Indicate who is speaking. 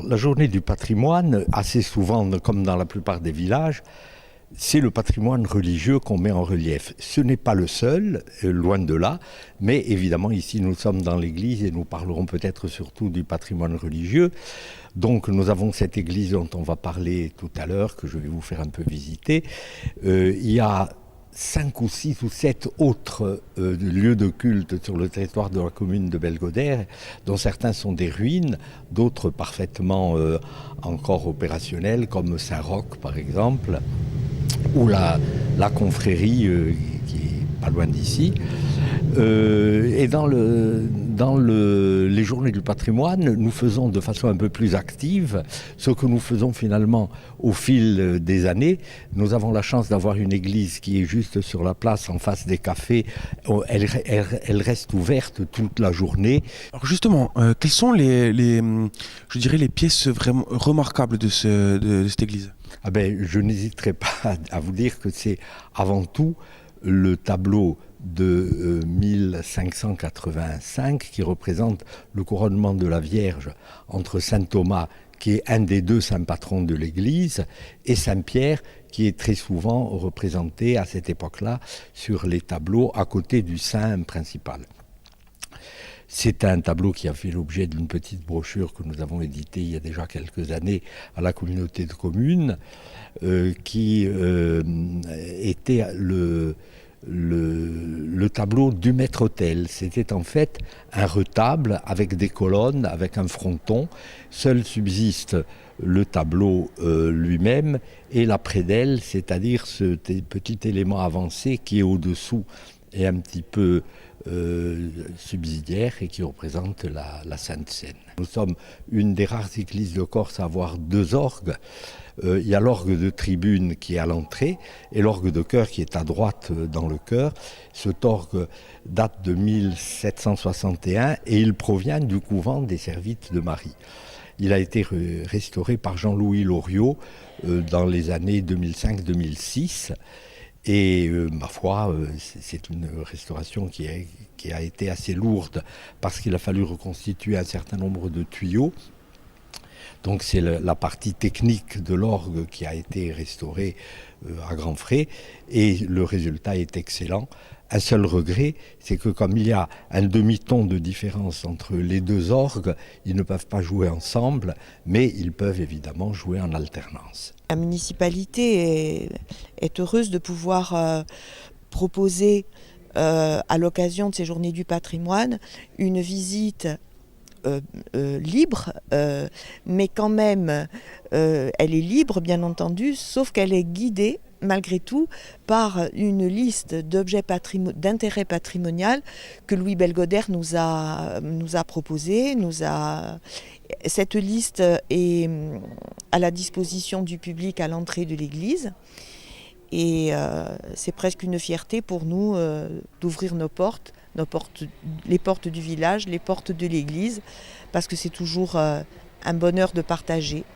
Speaker 1: La journée du patrimoine, assez souvent, comme dans la plupart des villages, c'est le patrimoine religieux qu'on met en relief. Ce n'est pas le seul, loin de là, mais évidemment ici nous sommes dans l'église et nous parlerons peut-être surtout du patrimoine religieux. Donc nous avons cette église dont on va parler tout à l'heure, que je vais vous faire un peu visiter. Il y a 5 ou 6 ou 7 autres lieux de culte sur le territoire de la commune de Belgodère, dont certains sont des ruines, d'autres parfaitement encore opérationnels, comme Saint-Roch par exemple, ou la confrérie qui est pas loin d'ici. Et dans les journées du patrimoine, nous faisons de façon un peu plus active ce que nous faisons finalement au fil des années. Nous avons la chance d'avoir une église qui est juste sur la place en face des cafés. Elle reste ouverte toute la journée.
Speaker 2: Alors justement, quelles sont je dirais les pièces vraiment remarquables de cette église?
Speaker 1: Je n'hésiterai pas à vous dire que c'est avant tout le tableau de 1585 qui représente le couronnement de la Vierge entre saint Thomas, qui est un des deux saints patrons de l'Église, et saint Pierre, qui est très souvent représenté à cette époque-là sur les tableaux à côté du saint principal. C'est un tableau qui a fait l'objet d'une petite brochure que nous avons éditée il y a déjà quelques années à la communauté de communes, qui était le tableau du maître-autel. C'était en fait un retable avec des colonnes, avec un fronton. Seul subsiste le tableau lui-même et la prédelle, c'est-à-dire ce petit élément avancé qui est au-dessous et un petit peu subsidiaire et qui représente la Sainte Seine. Nous sommes une des rares églises de Corse à avoir 2 orgues. Il y a l'orgue de tribune qui est à l'entrée et l'orgue de chœur qui est à droite dans le chœur. Cet orgue date de 1761 et il provient du couvent des Servites de Marie. Il a été restauré par Jean-Louis Loriot dans les années 2005-2006. Et ma foi, c'est une restauration qui a été assez lourde parce qu'il a fallu reconstituer un certain nombre de tuyaux. Donc c'est la partie technique de l'orgue qui a été restaurée à grands frais et le résultat est excellent. Un seul regret, c'est que comme il y a un demi-ton de différence entre les 2 orgues, ils ne peuvent pas jouer ensemble, mais ils peuvent évidemment jouer en alternance.
Speaker 3: La municipalité est heureuse de pouvoir proposer à l'occasion de ces journées du patrimoine une visite libre, mais quand même elle est libre bien entendu, sauf qu'elle est guidée malgré tout par une liste d'objets d'intérêt patrimonial que Louis Belgodère nous a proposé. Cette liste est à la disposition du public à l'entrée de l'église. Et c'est presque une fierté pour nous d'ouvrir les portes du village, les portes de l'église, parce que c'est toujours un bonheur de partager.